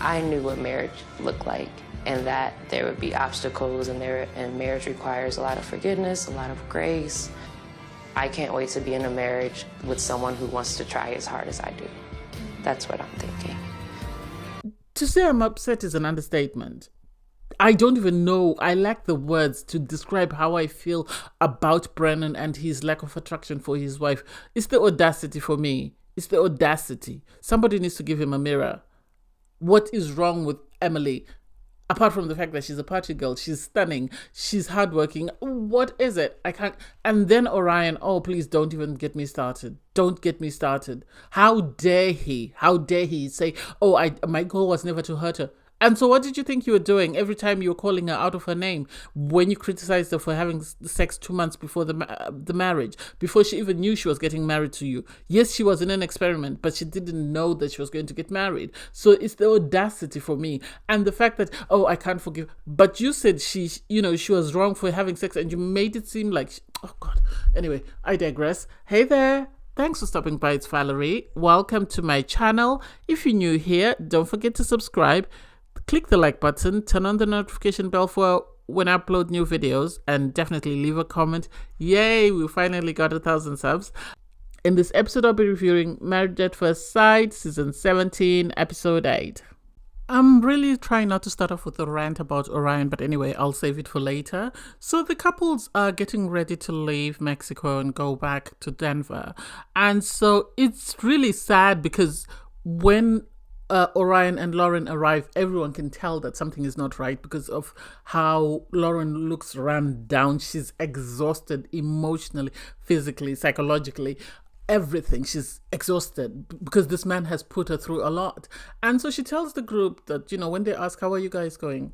I knew what marriage looked like and that there would be obstacles and marriage requires a lot of forgiveness, a lot of grace. I can't wait to be in a marriage with someone who wants to try as hard as I do. That's what I'm thinking. To say I'm upset is an understatement. I don't even know. I lack the words to describe how I feel about Brennan and his lack of attraction for his wife. It's the audacity for me. It's the audacity. Somebody needs to give him a mirror. What is wrong with Emily? Apart from the fact that she's a party girl, she's stunning, she's hardworking. What is it? I can't. And then Orion, oh, please don't even get me started. Don't get me started. How dare he? How dare he say, oh, my goal was never to hurt her. And so what did you think you were doing every time you were calling her out of her name when you criticized her for having sex 2 months before the marriage, before she even knew she was getting married to you? Yes, she was in an experiment, but she didn't know that she was going to get married. So it's the audacity for me. And the fact that, oh, I can't forgive. But you said she was wrong for having sex and you made it seem like, oh God. Anyway, I digress. Hey there. Thanks for stopping by. It's Valerie. Welcome to my channel. If you're new here, don't forget to subscribe. Click the like button, turn on the notification bell for when I upload new videos, and definitely leave a comment. Yay, we finally got 1,000 subs. In this episode, I'll be reviewing Married at First Sight, Season 17, Episode 8. I'm really trying not to start off with a rant about Orion, but anyway, I'll save it for later. So the couples are getting ready to leave Mexico and go back to Denver. And so it's really sad because when Orion and Lauren arrive, everyone can tell that something is not right because of how Lauren looks run down. She's exhausted emotionally, physically, psychologically, everything. She's exhausted because this man has put her through a lot. And so she tells the group that, when they ask, how are you guys going?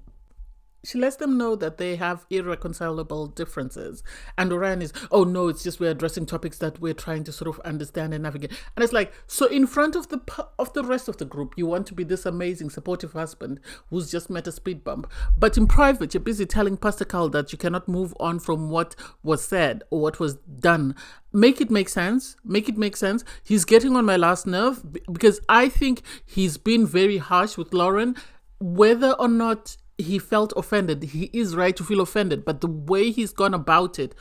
She lets them know that they have irreconcilable differences. And Orion is, oh no, it's just we're addressing topics that we're trying to sort of understand and navigate. And it's like, so in front of the rest of the group, you want to be this amazing, supportive husband who's just met a speed bump. But in private, you're busy telling Pastor Carl that you cannot move on from what was said or what was done. Make it make sense. Make it make sense. He's getting on my last nerve because I think he's been very harsh with Lauren. Whether or not he felt offended, he is right to feel offended, but the way he's gone about it,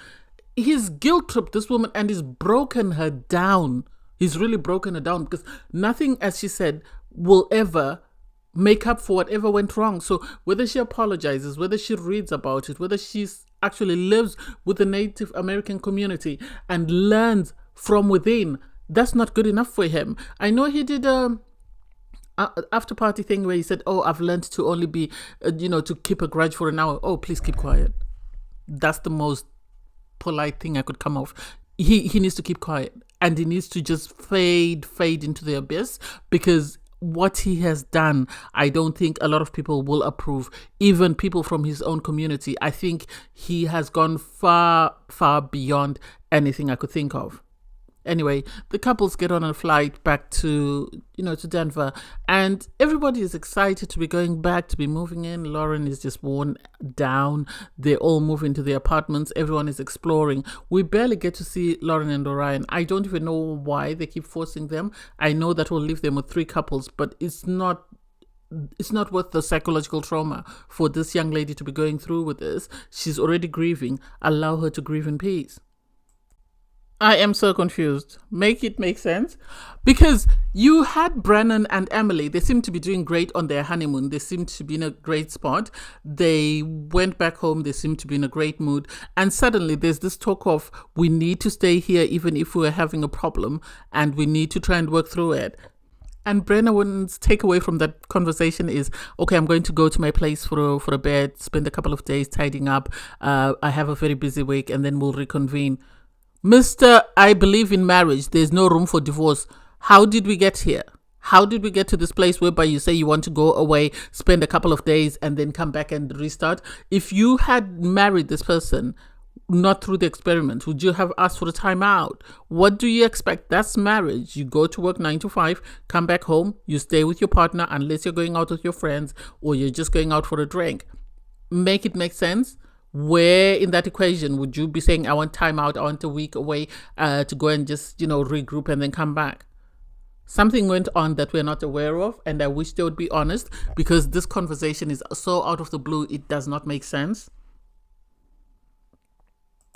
he's guilt tripped this woman and he's broken her down. He's really broken her down because nothing, as she said, will ever make up for whatever went wrong. So whether she apologizes, whether she reads about it, whether she actually lives with the Native American community and learns from within, that's not good enough for him. I know he did after party thing where he said, oh, I've learned to only be, to keep a grudge for an hour. Oh, please keep quiet. That's the most polite thing I could come off. He needs to keep quiet and he needs to just fade into the abyss because what he has done, I don't think a lot of people will approve, even people from his own community. I think he has gone far, far beyond anything I could think of. Anyway, the couples get on a flight back to Denver, and everybody is excited to be going back, to be moving in. Lauren is just worn down. They all move into their apartments. Everyone is exploring. We barely get to see Lauren and Orion. I don't even know why they keep forcing them. I know that will leave them with 3 couples, but it's not worth the psychological trauma for this young lady to be going through with this. She's already grieving. Allow her to grieve in peace. I am so confused. Make it make sense. Because you had Brennan and Emily. They seem to be doing great on their honeymoon. They seem to be in a great spot. They went back home. They seem to be in a great mood. And suddenly there's this talk of we need to stay here even if we're having a problem and we need to try and work through it. And Brennan's takeaway from that conversation is, okay, I'm going to go to my place for a bit, spend a couple of days tidying up. I have a very busy week and then we'll reconvene. Mr. I believe in marriage. There's no room for divorce. How did we get here? How did we get to this place whereby you say you want to go away, spend a couple of days, and then come back and restart? If you had married this person, not through the experiment, would you have asked for a timeout? What do you expect? That's marriage. You go to work 9 to 5, come back home, you stay with your partner unless you're going out with your friends or you're just going out for a drink. Make it make sense. Where in that equation would you be saying, I want time out, I want a week away to go and just, regroup and then come back? Something went on that we're not aware of, and I wish they would be honest, because this conversation is so out of the blue, it does not make sense.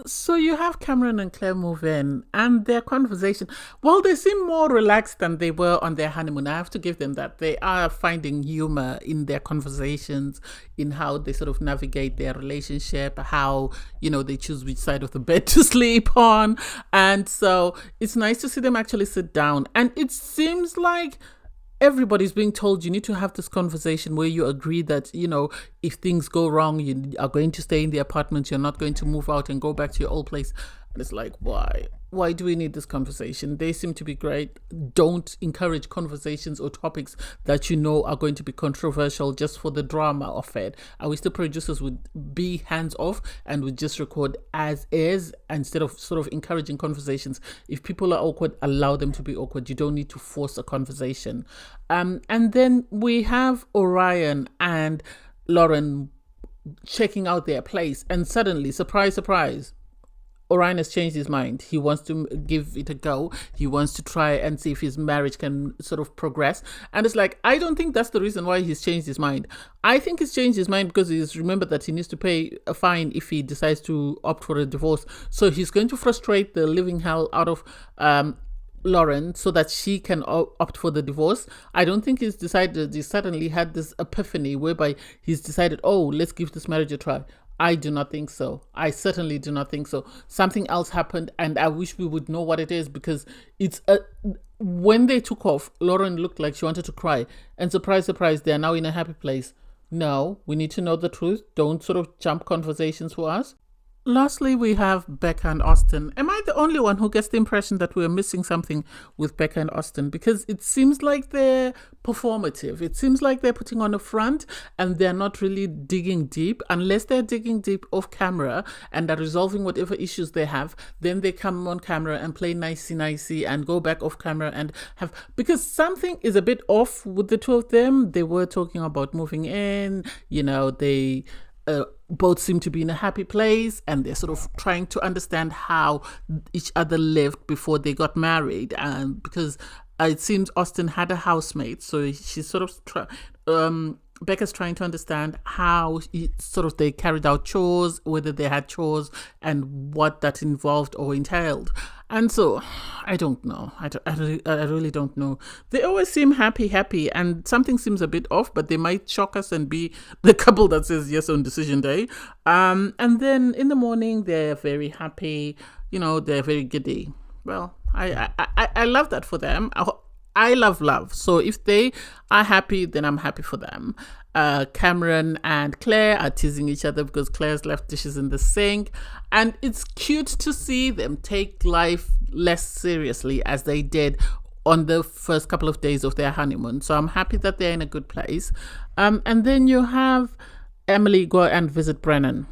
So you have Cameron and Claire move in, and their conversation, well, they seem more relaxed than they were on their honeymoon. I have to give them that. They are finding humor in their conversations, in how they sort of navigate their relationship, how, they choose which side of the bed to sleep on. And so it's nice to see them actually sit down. And it seems like everybody's being told you need to have this conversation where you agree that, if things go wrong, you are going to stay in the apartment. You're not going to move out and go back to your old place. And it's like, why? Why do we need this conversation? They seem to be great. Don't encourage conversations or topics that are going to be controversial just for the drama of it. I wish the producers would be hands off and would just record as is, instead of sort of encouraging conversations. If people are awkward, allow them to be awkward. You don't need to force a conversation. And then we have Orion and Lauren checking out their place, and suddenly, surprise, surprise, Orion has changed his mind. He wants to give it a go. He wants to try and see if his marriage can sort of progress. And it's like, I don't think that's the reason why he's changed his mind. I think he's changed his mind because he's remembered that he needs to pay a fine if he decides to opt for a divorce. So he's going to frustrate the living hell out of Lauren so that she can opt for the divorce. I don't think he's decided, he suddenly had this epiphany whereby he's decided, oh, let's give this marriage a try. I do not think so. I certainly do not think so. Something else happened, and I wish we would know what it is, because when they took off, Lauren looked like she wanted to cry, and surprise, surprise, they're now in a happy place. No, we need to know the truth. Don't sort of jump conversations for us. Lastly, we have Becca and Austin. Am I the only one who gets the impression that we're missing something with Becca and Austin? Because it seems like they're performative. It seems like they're putting on a front and they're not really digging deep. Unless they're digging deep off camera and are resolving whatever issues they have, then they come on camera and play nicey and go back off camera and have... Because something is a bit off with the two of them. They were talking about moving in, they... both seem to be in a happy place, and they're sort of trying to understand how each other lived before they got married. And because it seems Austin had a housemate, so she's sort of Becca's trying to understand how they carried out chores, whether they had chores, and what that involved or entailed. And so, I don't know. I really don't know. They always seem happy, and something seems a bit off, but they might shock us and be the couple that says yes on decision day. And then in the morning, they're very happy. They're very giddy. Well, I love that for them. I love love. So if they are happy, then I'm happy for them. Cameron and Claire are teasing each other because Claire's left dishes in the sink. And it's cute to see them take life less seriously as they did on the first couple of days of their honeymoon. So I'm happy that they're in a good place. And then you have Emily go and visit Brennan.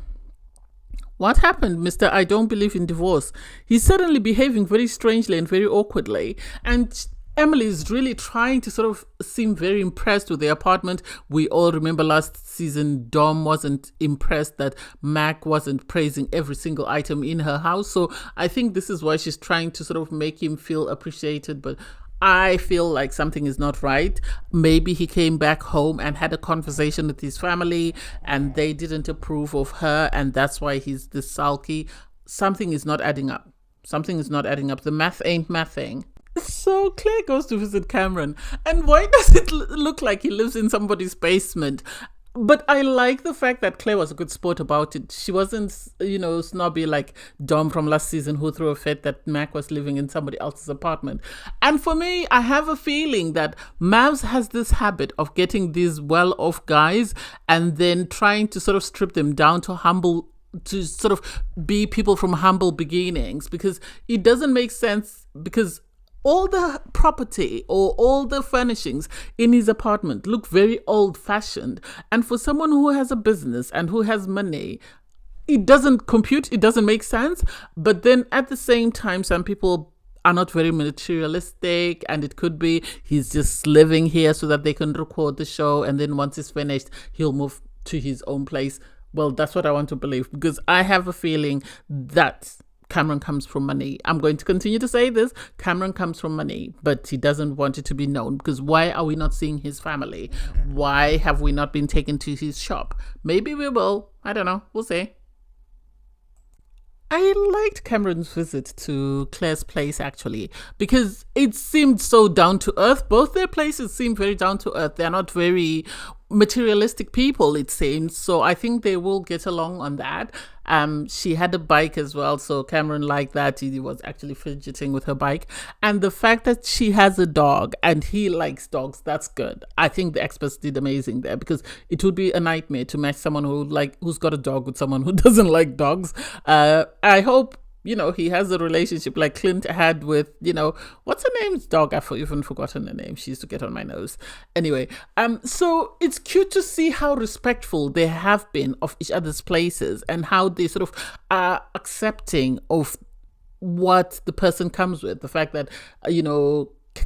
What happened, Mr. I don't believe in divorce? He's suddenly behaving very strangely and very awkwardly. And Emily is really trying to sort of seem very impressed with the apartment. We all remember last season, Dom wasn't impressed that Mac wasn't praising every single item in her house. So I think this is why she's trying to sort of make him feel appreciated. But I feel like something is not right. Maybe he came back home and had a conversation with his family and they didn't approve of her, and that's why he's this sulky. Something is not adding up. Something is not adding up. The math ain't mathing. So Claire goes to visit Cameron, and why does it look like he lives in somebody's basement? But I like the fact that Claire was a good sport about it. She wasn't, snobby like Dom from last season, who threw a fit that Mac was living in somebody else's apartment. And for me, I have a feeling that MAFS has this habit of getting these well-off guys and then trying to sort of strip them down to sort of be people from humble beginnings, because it doesn't make sense, because all the property or all the furnishings in his apartment look very old-fashioned. And for someone who has a business and who has money, it doesn't compute, it doesn't make sense. But then at the same time, some people are not very materialistic, and it could be he's just living here so that they can record the show, and then once it's finished, he'll move to his own place. Well, that's what I want to believe, because I have a feeling that Cameron comes from money. I'm going to continue to say this. Cameron comes from money, but he doesn't want it to be known, because why are we not seeing his family? Why have we not been taken to his shop? Maybe we will. I don't know. We'll see. I liked Cameron's visit to Claire's place, actually, because it seemed so down to earth. Both their places seem very down to earth. They're not very materialistic people, it seems. So I think they will get along on that. She had a bike as well, so Cameron liked that. He was actually fidgeting with her bike. And the fact that she has a dog and he likes dogs, that's good. I think the experts did amazing there, because it would be a nightmare to match someone who's got a dog with someone who doesn't like dogs. I hope he has a relationship like Clint had with, what's her name's dog? I've even forgotten her name. She used to get on my nose. Anyway, so it's cute to see how respectful they have been of each other's places, and how they sort of are accepting of what the person comes with. The fact that,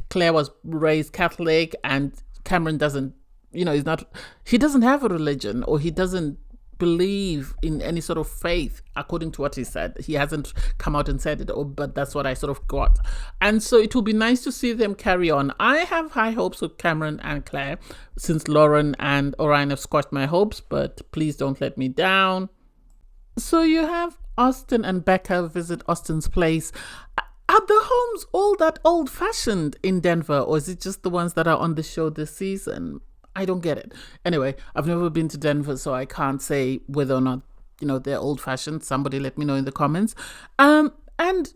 Claire was raised Catholic and Cameron doesn't, he doesn't have a religion, or he doesn't believe in any sort of faith, according to what he said. He hasn't come out and said it, but that's what I sort of got. And so it will be nice to see them carry on. I have high hopes with Cameron and Claire, since Lauren and Orion have squashed my hopes, but please don't let me down. So you have Austin and Becca visit Austin's place. Are the homes all that old-fashioned in Denver, or is it just the ones that are on the show this season? I don't get it. Anyway, I've never been to Denver, so I can't say whether or not, they're old-fashioned. Somebody let me know in the comments. And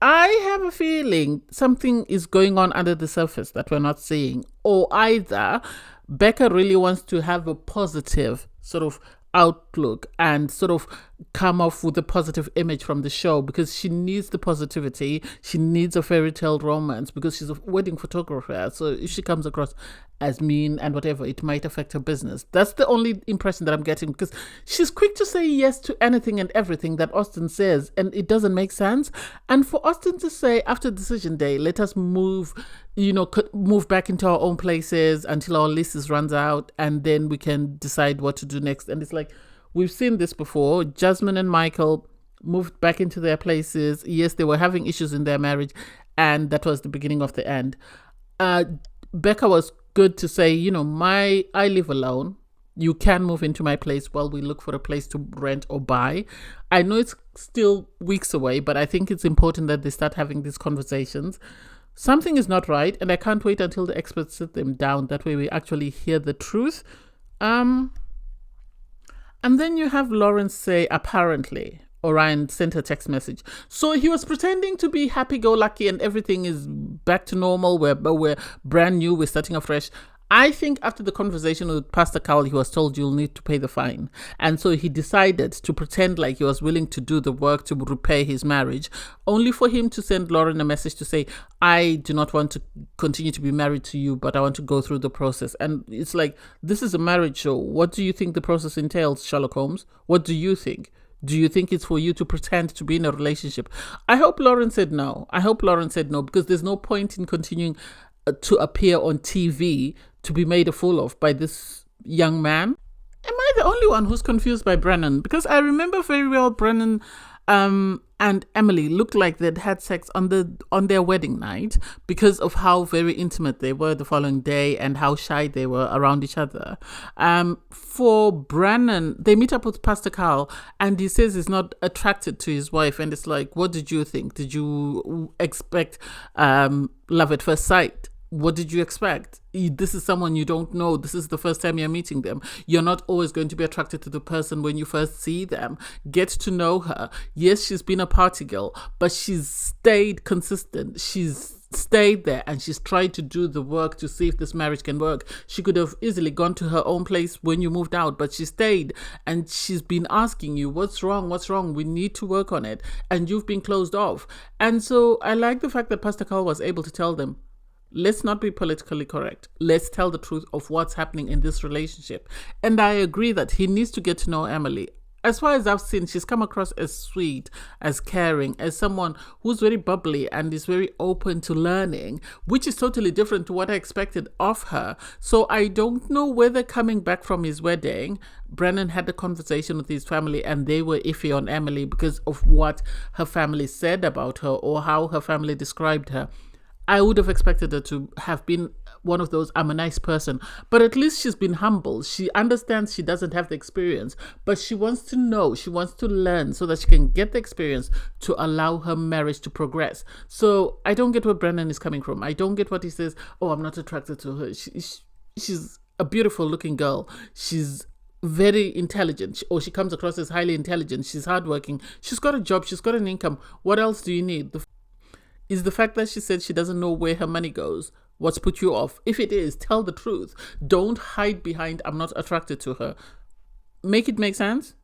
I have a feeling something is going on under the surface that we're not seeing. Or either Becca really wants to have a positive sort of outlook and sort of come off with a positive image from the show, because she needs the positivity. She needs a fairy tale romance, because she's a wedding photographer. So if she comes across as mean and whatever, it might affect her business. That's the only impression that I'm getting, because she's quick to say yes to anything and everything that Austin says, and it doesn't make sense. And for Austin to say, after decision day, let us move back into our own places until our leases runs out, and then we can decide what to do next. And it's like, we've seen this before. Jasmine and Michael moved back into their places. Yes, they were having issues in their marriage, and that was the beginning of the end. Becca was good to say, I live alone. You can move into my place while we look for a place to rent or buy. I know it's still weeks away, but I think it's important that they start having these conversations. Something is not right, and I can't wait until the experts sit them down. That way we actually hear the truth. And then you have Lawrence say, apparently, Orion sent a text message. So he was pretending to be happy-go-lucky and everything is back to normal. We're brand new. We're starting afresh. I think after the conversation with Pastor Carl, he was told you'll need to pay the fine. And so he decided to pretend like he was willing to do the work to repay his marriage, only for him to send Lauren a message to say, I do not want to continue to be married to you, but I want to go through the process. And it's like, this is a marriage show. What do you think the process entails, Sherlock Holmes? What do you think? Do you think it's for you to pretend to be in a relationship? I hope Lauren said no. Because there's no point in continuing to appear on TV to be made a fool of by this young man. Am I the only one who's confused by Brennan? Because I remember very well Brennan and Emily looked like they'd had sex on their wedding night, because of how very intimate they were the following day and how shy they were around each other. For Brennan, they meet up with Pastor Carl and he says he's not attracted to his wife, and it's like, what did you think? Did you expect love at first sight? What did you expect? This is someone you don't know. This is the first time you're meeting them. You're not always going to be attracted to the person when you first see them. Get to know her. Yes, she's been a party girl, but she's stayed consistent. She's stayed there and she's tried to do the work to see if this marriage can work. She could have easily gone to her own place when you moved out, but she stayed and she's been asking you, what's wrong? We need to work on it. And you've been closed off. And so I like the fact that Pastor Carl was able to tell them, let's not be politically correct. Let's tell the truth of what's happening in this relationship. And I agree that he needs to get to know Emily. as far as I've seen, she's come across as sweet, as caring, as someone who's very bubbly and is very open to learning, which is totally different to what I expected of her. So I don't know whether coming back from his wedding, Brennan had a conversation with his family and they were iffy on Emily because of what her family said about her or how her family described her. I would have expected her to have been one of those, I'm a nice person, but at least she's been humble. She understands she doesn't have the experience, but she wants to know, she wants to learn so that she can get the experience to allow her marriage to progress. So I don't get where Brennan is coming from. I don't get what he says, oh, I'm not attracted to her. She's a beautiful looking girl. She's very intelligent, or she comes across as highly intelligent. She's hardworking. She's got a job. She's got an income. What else do you need? Is the fact that she said she doesn't know where her money goes what's put you off? If it is, tell the truth. Don't hide behind, I'm not attracted to her. Make it make sense?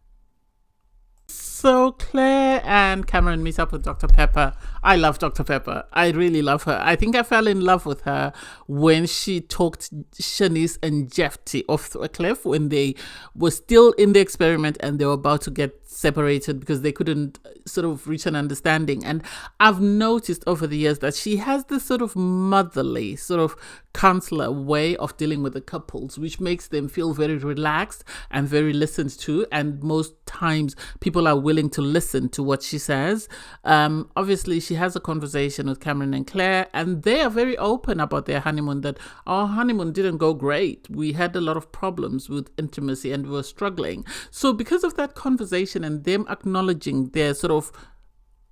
So Claire and Cameron meet up with Dr. Pepper. I love Dr. Pepper. I really love her. I think I fell in love with her when she talked Shanice and Jeffy off a cliff when they were still in the experiment and they were about to get separated because they couldn't sort of reach an understanding. And I've noticed over the years that she has this sort of motherly, sort of counselor way of dealing with the couples, which makes them feel very relaxed and very listened to. And most times people are willing to listen to what she says. Obviously, she has a conversation with Cameron and Claire, and they are very open about their honeymoon, that our honeymoon didn't go great. We had a lot of problems with intimacy and we were struggling. So because of that conversation and them acknowledging their sort of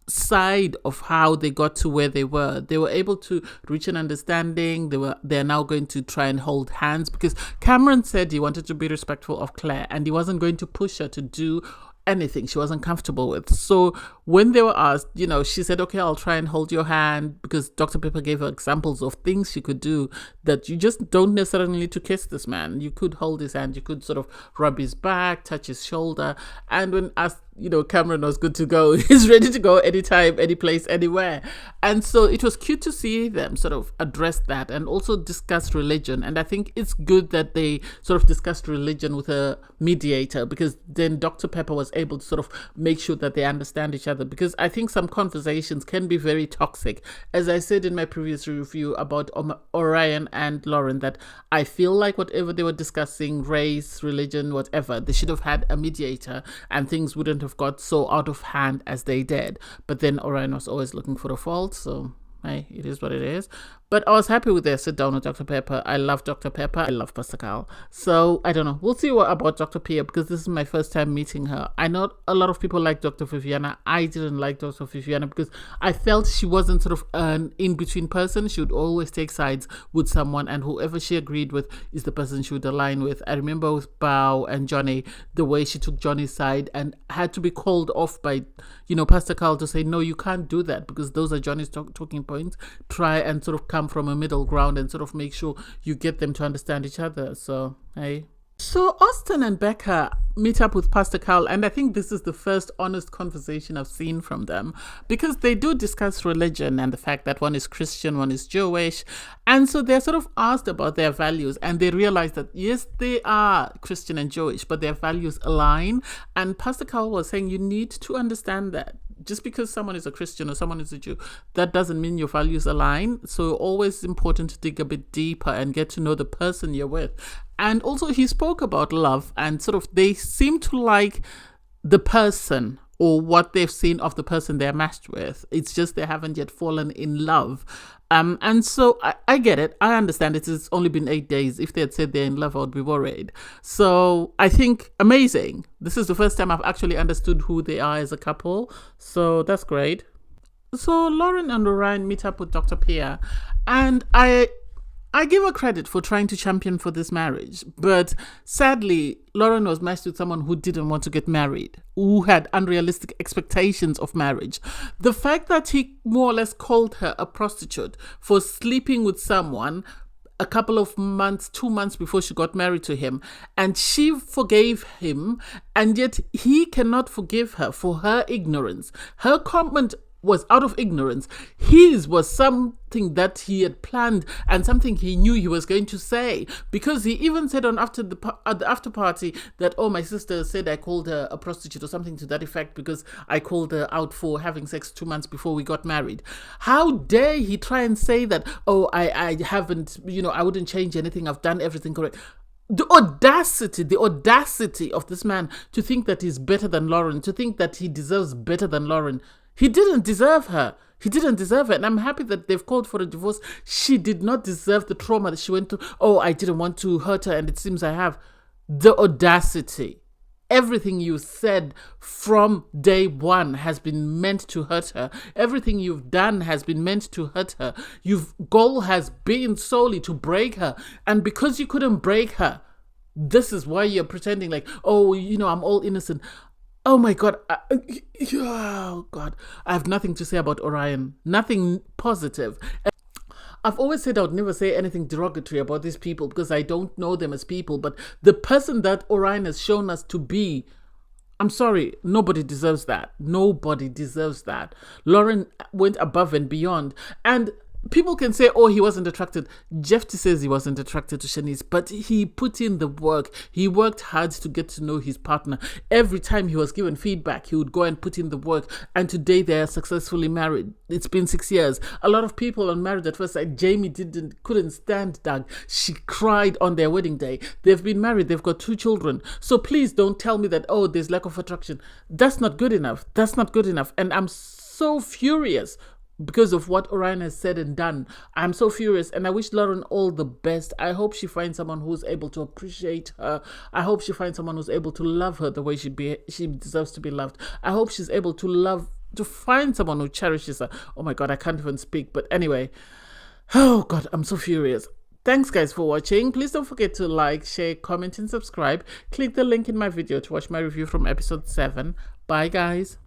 side of how they got to where they were able to reach an understanding. They're now going to try and hold hands, because Cameron said he wanted to be respectful of Claire and he wasn't going to push her to do anything she wasn't comfortable with. So when they were asked, she said, okay, I'll try and hold your hand, because Dr. Pepper gave her examples of things she could do, that you just don't necessarily need to kiss this man. You could hold his hand, you could sort of rub his back, touch his shoulder. And when asked, Cameron was good to go. He's ready to go anytime, any place, anywhere. And so it was cute to see them sort of address that and also discuss religion. And I think it's good that they sort of discussed religion with a mediator, because then Dr. Pepper was able to sort of make sure that they understand each other, because I think some conversations can be very toxic. As I said in my previous review about Orion and Lauren, that I feel like whatever they were discussing, race, religion, whatever, they should have had a mediator and things wouldn't have got so out of hand as they did. But then Orion was always looking for the fault, so hey, it is what it is. But I was happy with their sit down with Dr. Pepper. I love Dr. Pepper. I love Pastor Carl. So I don't know. We'll see what about Dr. Pia, because this is my first time meeting her. I know a lot of people like Dr. Viviana. I didn't like Dr. Viviana because I felt she wasn't sort of an in-between person. She would always take sides with someone, and whoever she agreed with is the person she would align with. I remember with Bao and Johnny, the way she took Johnny's side and had to be called off by, Pastor Carl to say, no, you can't do that because those are Johnny's talking points. Try and sort of come from a middle ground and sort of make sure you get them to understand each other. So, hey. So Austin and Becca meet up with Pastor Carl, and I think this is the first honest conversation I've seen from them, because they do discuss religion and the fact that one is Christian, one is Jewish, and so they're sort of asked about their values, and they realize that yes, they are Christian and Jewish, but their values align. And Pastor Carl was saying you need to understand that just because someone is a Christian or someone is a Jew, that doesn't mean your values align. So always important to dig a bit deeper and get to know the person you're with. And also he spoke about love, and sort of they seem to like the person or what they've seen of the person they're matched with. It's just they haven't yet fallen in love. And so I get it. I understand it. It's only been 8 days. If they had said they're in love, I would be worried. So I think amazing. This is the first time I've actually understood who they are as a couple. So that's great. So Lauren and Orion meet up with Dr. Pia, and I give her credit for trying to champion for this marriage, but sadly, Lauren was matched with someone who didn't want to get married, who had unrealistic expectations of marriage. The fact that he more or less called her a prostitute for sleeping with someone a couple of months, 2 months before she got married to him, and she forgave him, and yet he cannot forgive her for her ignorance. Her comment was out of ignorance. His was something that he had planned and something he knew he was going to say, because he even said on at the after party that, oh, my sister said I called her a prostitute or something to that effect because I called her out for having sex 2 months before we got married. How dare he try and say that, oh, I haven't, I wouldn't change anything, I've done everything correct. The audacity of this man to think that he's better than Lauren, to think that he deserves better than Lauren. He didn't deserve her. He didn't deserve her. And I'm happy that they've called for a divorce. She did not deserve the trauma that she went through. Oh, I didn't want to hurt her, and it seems I have. The audacity. Everything you said from day one has been meant to hurt her. Everything you've done has been meant to hurt her. Your goal has been solely to break her. And because you couldn't break her, this is why you're pretending like, oh, I'm all innocent. Oh my God. Oh God. I have nothing to say about Orion. Nothing positive. I've always said I would never say anything derogatory about these people because I don't know them as people. But the person that Orion has shown us to be, I'm sorry, nobody deserves that. Nobody deserves that. Lauren went above and beyond. And people can say, oh, he wasn't attracted. Jeffy says he wasn't attracted to Shanice, but he put in the work. He worked hard to get to know his partner. Every time he was given feedback, he would go and put in the work. And today they are successfully married. It's been 6 years. A lot of people are married at first sight. Jamie couldn't stand Doug. She cried on their wedding day. They've been married. They've got 2 children. So please don't tell me that, oh, there's lack of attraction. That's not good enough. That's not good enough. And I'm so furious because of what Orion has said and done. I'm so furious, and I wish Lauren all the best. I hope she finds someone who's able to appreciate her. I hope she finds someone who's able to love her the way she deserves to be loved. I hope she's able to find someone who cherishes her. Oh my God, I can't even speak. But anyway, oh God, I'm so furious. Thanks guys for watching. Please don't forget to like, share, comment, and subscribe. Click the link in my video to watch my review from episode 7. Bye guys.